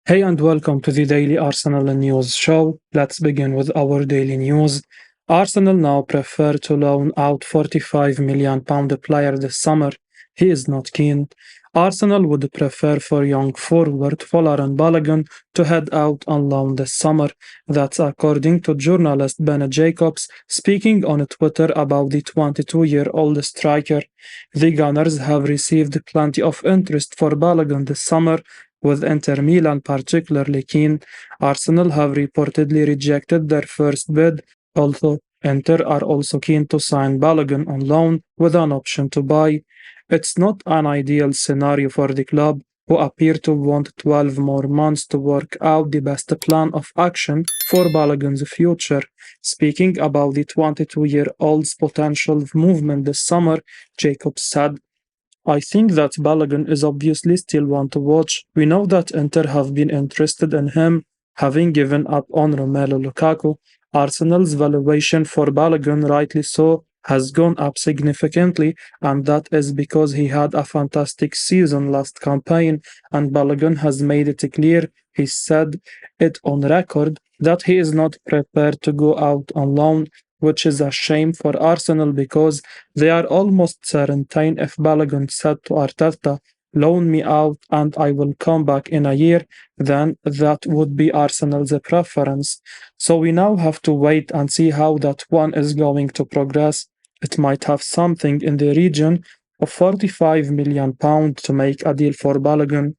Hey and welcome to the Daily Arsenal News Show. Let's begin with our daily news. Arsenal now prefer to loan out £45 million player this summer. He is not keen. Arsenal would prefer for young forward Folarin Balogun to head out on loan this summer. That's according to journalist Bennett speaking on Twitter about the 22-year-old striker. The Gunners have received plenty of interest for Balogun this summer, with Inter Milan particularly keen. Arsenal have reportedly rejected their first bid, although Inter are also keen to sign Balogun on loan with an option to buy. It's not an ideal scenario for the club, who appear to want 12 more months to work out the best plan of action for Balogun's future. Speaking about the 22-year-old's potential movement this summer, Jacobs said, I think that Balogun is obviously still one to watch. We know that Inter have been interested in him, having given up on Romelu Lukaku. Arsenal's valuation for Balogun, rightly so, has gone up significantly, and that is because he had a fantastic season last campaign, and Balogun has made it clear, he said it on record, that he is not prepared to go out on loan, which is a shame for Arsenal because they are almost certain if Balogun said to Arteta, loan me out and I will come back in a year, then that would be Arsenal's preference. So we now have to wait and see how that one is going to progress. It might have something in the region of £45 million to make a deal for Balogun.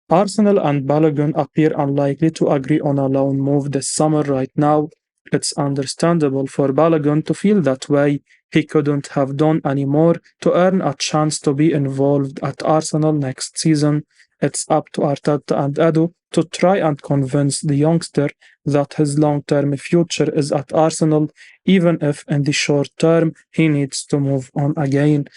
Arsenal and Balogun appear unlikely to agree on a loan move this summer right now. It's understandable for Balogun to feel that way. He couldn't have done any more to earn a chance to be involved at Arsenal next season. It's up to Arteta and Edu to try and convince the youngster that his long-term future is at Arsenal, even if in the short term he needs to move on again.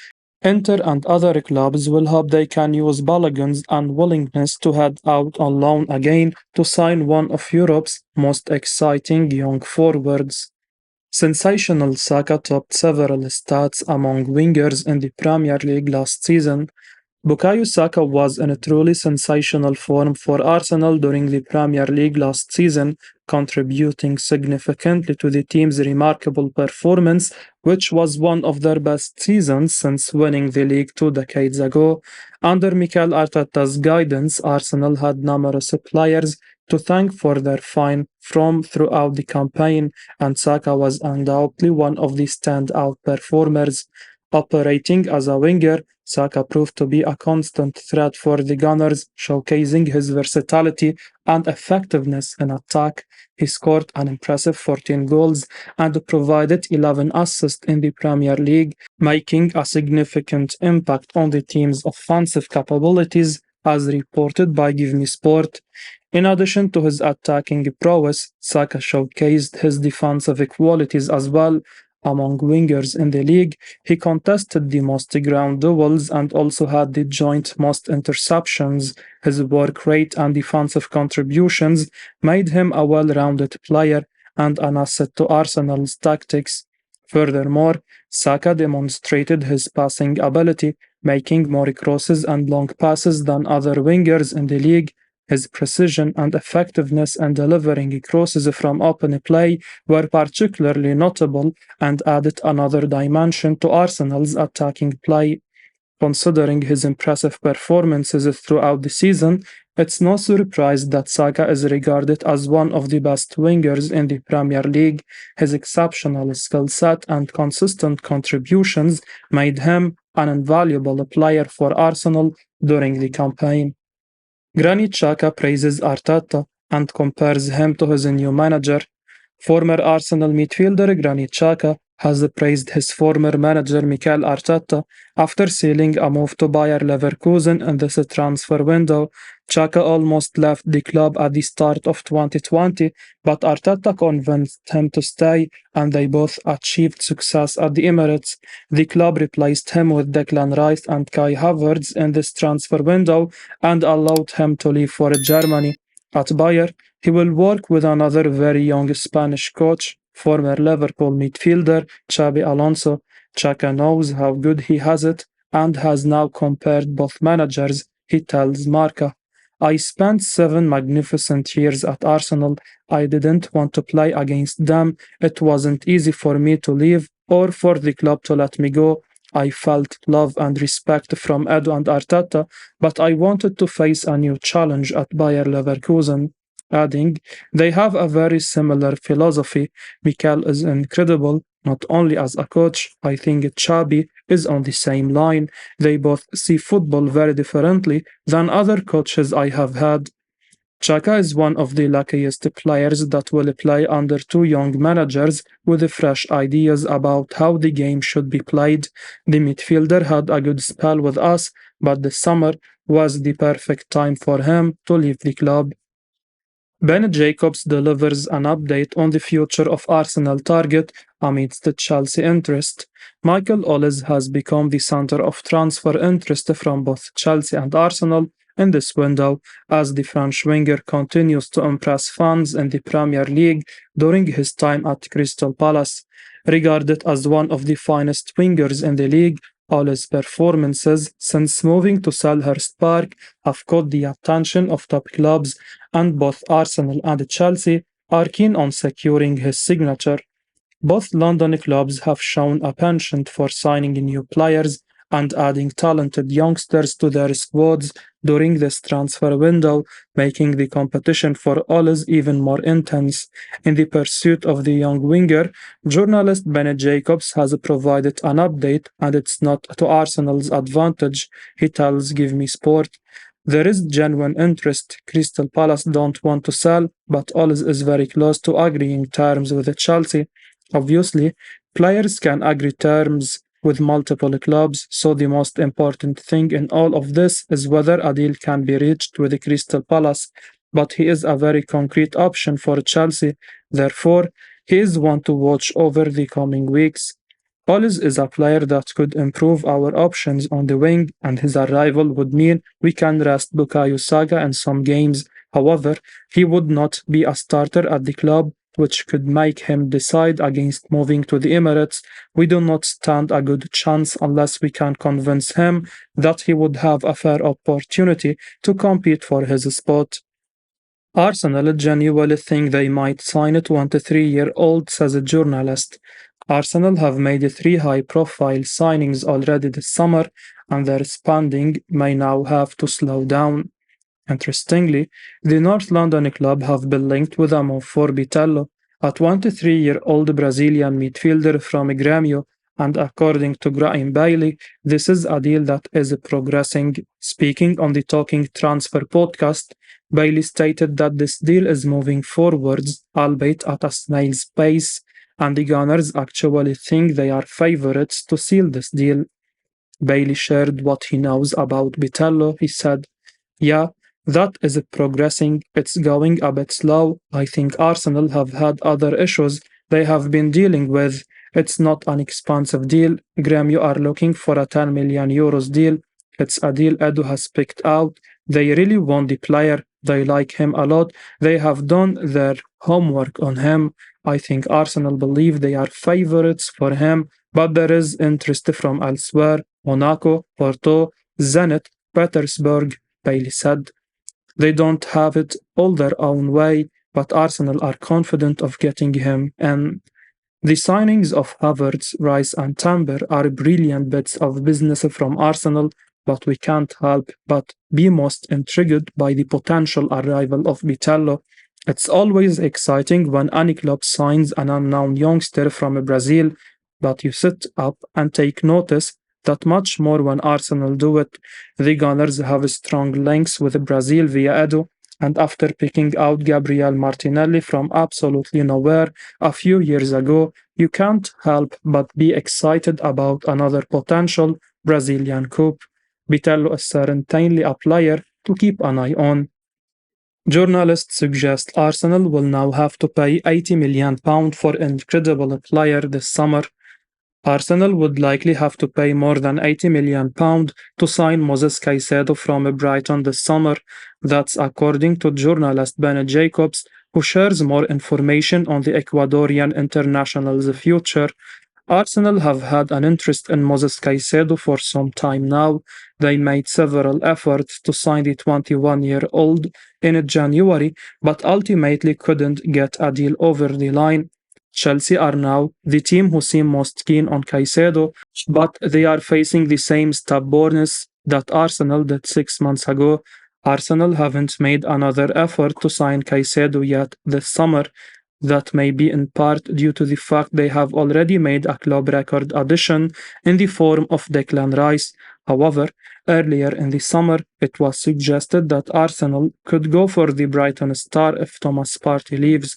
Inter and other clubs will hope they can use Balogun's unwillingness to head out on loan again to sign one of Europe's most exciting young forwards. Sensational Saka topped several stats among wingers in the Premier League last season. Bukayo Saka was in a truly sensational form for Arsenal during the Premier League last season, contributing significantly to the team's remarkable performance, which was one of their best seasons since winning the league 2 decades ago. Under Mikel Arteta's guidance, Arsenal had numerous players to thank for their fine form throughout the campaign, and Saka was undoubtedly one of the standout performers. Operating as a winger, Saka proved to be a constant threat for the Gunners, showcasing his versatility and effectiveness in attack. He scored an impressive 14 goals and provided 11 assists in the Premier League, making a significant impact on the team's offensive capabilities, as reported by Give Me Sport. In addition to his attacking prowess, Saka showcased his defensive qualities as well. Among wingers in the league, he contested the most ground duels and also had the joint most interceptions. His work rate and defensive contributions made him a well-rounded player and an asset to Arsenal's tactics. Furthermore, Saka demonstrated his passing ability, making more crosses and long passes than other wingers in the league. His precision and effectiveness in delivering crosses from open play were particularly notable and added another dimension to Arsenal's attacking play. Considering his impressive performances throughout the season, it's no surprise that Saka is regarded as one of the best wingers in the Premier League. His exceptional skill set and consistent contributions made him an invaluable player for Arsenal during the campaign. Granit Xhaka praises Arteta and compares him to his new manager. Former Arsenal midfielder Granit Xhaka has praised his former manager Mikel Arteta after sealing a move to Bayer Leverkusen in this transfer window. Xhaka almost left the club at the start of 2020, but Arteta convinced him to stay, and they both achieved success at the Emirates. The club replaced him with Declan Rice and Kai Havertz in this transfer window and allowed him to leave for Germany. At Bayer, he will work with another very young Spanish coach, former Liverpool midfielder Xabi Alonso. Xhaka knows how good he has it and has now compared both managers, he tells Marca. I spent 7 magnificent years at Arsenal. I didn't want to play against them. It wasn't easy for me to leave or for the club to let me go. I felt love and respect from Edu and Arteta, but I wanted to face a new challenge at Bayer Leverkusen. Adding, they have a very similar philosophy. Mikel is incredible, not only as a coach. I think Xabi is on the same line. They both see football very differently than other coaches I have had. Xhaka is one of the luckiest players that will play under two young managers with fresh ideas about how the game should be played. The midfielder had a good spell with us, but the summer was the perfect time for him to leave the club. Bennett Jacobs delivers an update on the future of Arsenal target amidst the Chelsea interest. Michael Ollis has become the center of transfer interest from both Chelsea and Arsenal in this window, as the French winger continues to impress fans in the Premier League during his time at Crystal Palace. Regarded as one of the finest wingers in the league, all his performances since moving to Selhurst Park have caught the attention of top clubs, and both Arsenal and Chelsea are keen on securing his signature. Both London clubs have shown a penchant for signing new players and adding talented youngsters to their squads during this transfer window, making the competition for Ollis even more intense. In the pursuit of the young winger, journalist Bennett Jacobs has provided an update, and it's not to Arsenal's advantage, he tells Give Me Sport. There is genuine interest. Crystal Palace don't want to sell, but Ollis is very close to agreeing terms with Chelsea. Obviously, players can agree terms with multiple clubs, so the most important thing in all of this is whether a deal can be reached with Crystal Palace. But he is a very concrete option for Chelsea, therefore, he is one to watch over the coming weeks. Ollis is a player that could improve our options on the wing, and his arrival would mean we can rest Bukayo Saka in some games. However, he would not be a starter at the club, which could make him decide against moving to the Emirates. We do not stand a good chance unless we can convince him that he would have a fair opportunity to compete for his spot. Arsenal genuinely think they might sign a 23-year-old, says a journalist. Arsenal have made three high-profile signings already this summer, and their spending may now have to slow down. Interestingly, the North London club have been linked with a move for Vitello, a 23-year-old Brazilian midfielder from Grêmio, and according to Graham Bailey, this is a deal that is progressing. Speaking on the Talking Transfer podcast, Bailey stated that this deal is moving forwards, albeit at a snail's pace, and the Gunners actually think they are favourites to seal this deal. Bailey shared what he knows about Vitello. He said, "Yeah, that is progressing. It's going a bit slow. I think Arsenal have had other issues they have been dealing with. It's not an expensive deal. Grêmio are looking for a 10 million euros deal. It's a deal Edu has picked out. They really want the player. They like him a lot. They have done their homework on him. I think Arsenal believe they are favourites for him, but there is interest from elsewhere. Monaco, Porto, Zenit, Petersburg," Bailey said. They don't have it all their own way, but Arsenal are confident of getting him in. The signings of Havertz, Rice and Timber are brilliant bits of business from Arsenal, but we can't help but be most intrigued by the potential arrival of Vitello. It's always exciting when any club signs an unknown youngster from Brazil, but you sit up and take notice that much more when Arsenal do it. The Gunners have strong links with Brazil via Edu, and after picking out Gabriel Martinelli from absolutely nowhere a few years ago, you can't help but be excited about another potential Brazilian coup. Vitello is certainly a player to keep an eye on. Journalists suggest Arsenal will now have to pay £80 million for incredible player this summer. Arsenal would likely have to pay more than £80 million to sign Moses Caicedo from Brighton this summer. That's according to journalist Bennett Jacobs, who shares more information on the Ecuadorian international's future. Arsenal have had an interest in Moses Caicedo for some time now. They made several efforts to sign the 21-year-old in January, but ultimately couldn't get a deal over the line. Chelsea are now the team who seem most keen on Caicedo, but they are facing the same stubbornness that Arsenal did 6 months ago. Arsenal haven't made another effort to sign Caicedo yet this summer. That may be in part due to the fact they have already made a club record addition in the form of Declan Rice. However, earlier in the summer, it was suggested that Arsenal could go for the Brighton star if Thomas Partey leaves.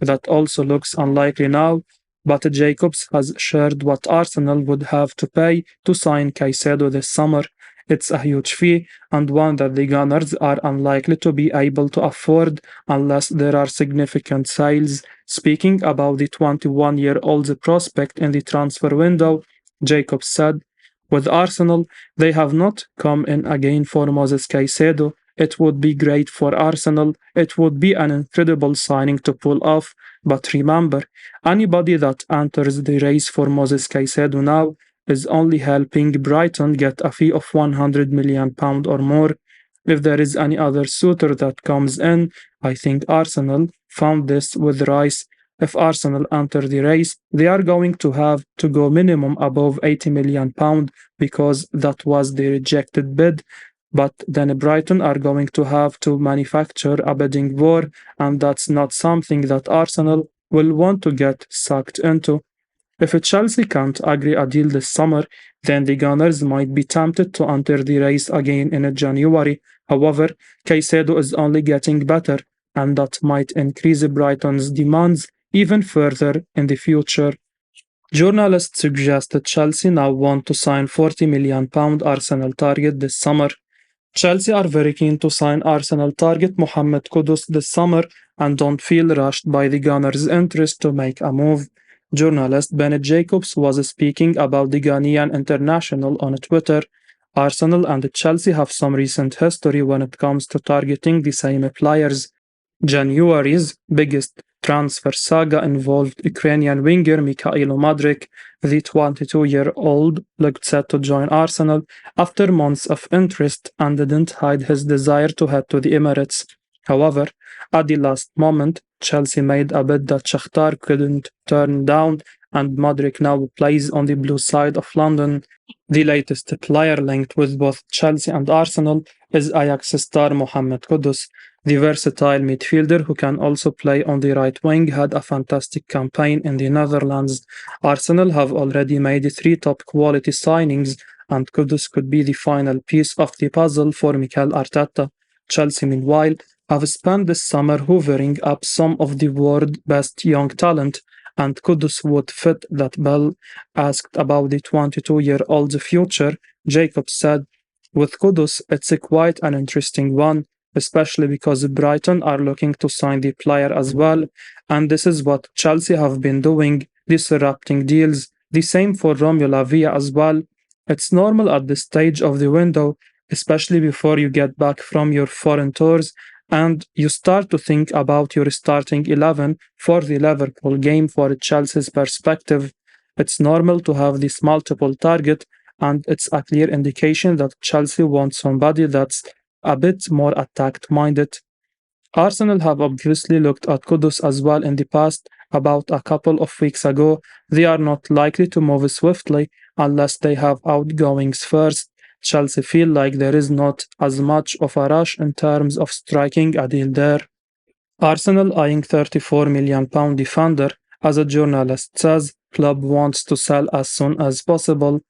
That also looks unlikely now, but Jacobs has shared what Arsenal would have to pay to sign Caicedo this summer. It's a huge fee and one that the Gunners are unlikely to be able to afford unless there are significant sales. Speaking about the 21-year-old's prospect in the transfer window, Jacobs said, with Arsenal, they have not come in again for Moses Caicedo. It would be great for Arsenal. It would be an incredible signing to pull off. But remember, anybody that enters the race for Moses Caicedo now is only helping Brighton get a fee of £100 million or more. If there is any other suitor that comes in, I think Arsenal found this with Rice. If Arsenal enter the race, they are going to have to go minimum above £80 million because that was the rejected bid. But then Brighton are going to have to manufacture a bidding war, and that's not something that Arsenal will want to get sucked into. If Chelsea can't agree a deal this summer, then the Gunners might be tempted to enter the race again in January. However, Caicedo is only getting better, and that might increase Brighton's demands even further in the future. Journalists suggest that Chelsea now want to sign £40 million Arsenal target this summer. Chelsea are very keen to sign Arsenal target Mohamed Kudus this summer and don't feel rushed by the Gunners' interest to make a move. Journalist Bennett Jacobs was speaking about the Ghanaian international on Twitter. Arsenal and Chelsea have some recent history when it comes to targeting the same players. January's biggest transfer saga involved Ukrainian winger Mikhailo Mudryk. The 22-year-old looked set to join Arsenal after months of interest and didn't hide his desire to head to the Emirates. However, at the last moment, Chelsea made a bid that Shakhtar couldn't turn down, and Mudryk now plays on the blue side of London. The latest player linked with both Chelsea and Arsenal is Ajax star Mohamed Kudus. The versatile midfielder who can also play on the right wing had a fantastic campaign in the Netherlands. Arsenal have already made 3 top quality signings, and Kudus could be the final piece of the puzzle for Mikel Arteta. Chelsea, meanwhile, have spent this summer hoovering up some of the world's best young talent, and Kudus would fit that bill. Asked about the 22-year-old's future, Jacob said, with Kudus, it's quite an interesting one, especially because Brighton are looking to sign the player as well, and this is what Chelsea have been doing, disrupting deals. The same for Romeo Lavia as well. It's normal at this stage of the window, especially before you get back from your foreign tours and you start to think about your starting 11 for the Liverpool game for Chelsea's perspective. It's normal to have this multiple target, and it's a clear indication that Chelsea wants somebody that's a bit more attack-minded. Arsenal have obviously looked at Kudus as well in the past. About a couple of weeks ago, they are not likely to move swiftly unless they have outgoings first. Chelsea feel like there is not as much of a rush in terms of striking a deal there. Arsenal eyeing £34 million defender, as a journalist says, club wants to sell as soon as possible.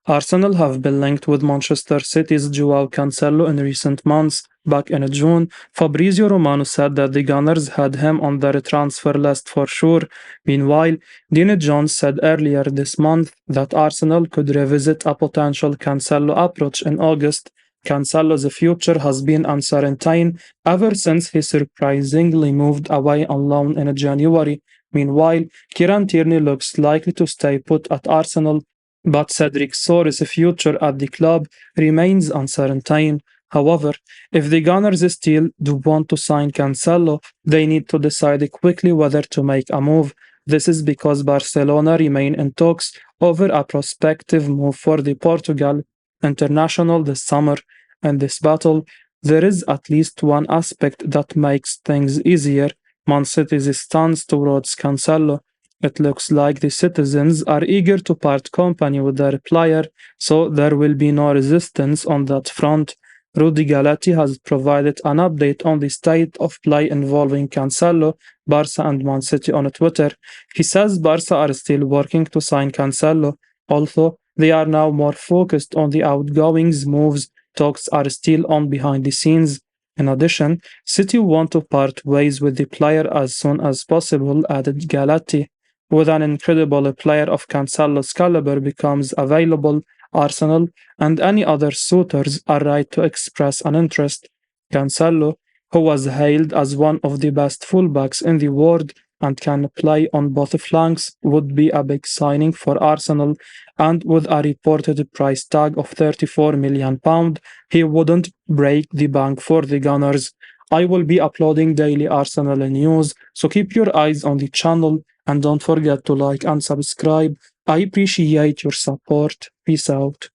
Arsenal have been linked with Manchester City's Joao Cancelo in recent months. Back in June, Fabrizio Romano said that the Gunners had him on their transfer list for sure. Meanwhile, Dean Jones said earlier this month that Arsenal could revisit a potential Cancelo approach in August. Cancelo's future has been uncertain ever since he surprisingly moved away on loan in January. Meanwhile, Kieran Tierney looks likely to stay put at Arsenal, but Cedric Soares' future at the club remains uncertain. However, if the Gunners still do want to sign Cancelo, they need to decide quickly whether to make a move. This is because Barcelona remain in talks over a prospective move for the Portugal international this summer. In this battle, there is at least one aspect that makes things easier. Man City's stance towards Cancelo. It looks like the citizens are eager to part company with their player, so there will be no resistance on that front. Rudy Galati has provided an update on the state of play involving Cancelo, Barca, and Man City on Twitter. He says Barca are still working to sign Cancelo, although they are now more focused on the outgoings moves. Talks are still on behind the scenes. In addition, City want to part ways with the player as soon as possible, added Galati. With an incredible player of Cancelo's caliber becomes available, Arsenal and any other suitors are right to express an interest. Cancelo, who was hailed as one of the best fullbacks in the world and can play on both flanks, would be a big signing for Arsenal, and with a reported price tag of £34 million, he wouldn't break the bank for the Gunners. I will be uploading daily Arsenal news, so keep your eyes on the channel and don't forget to like and subscribe. I appreciate your support. Peace out.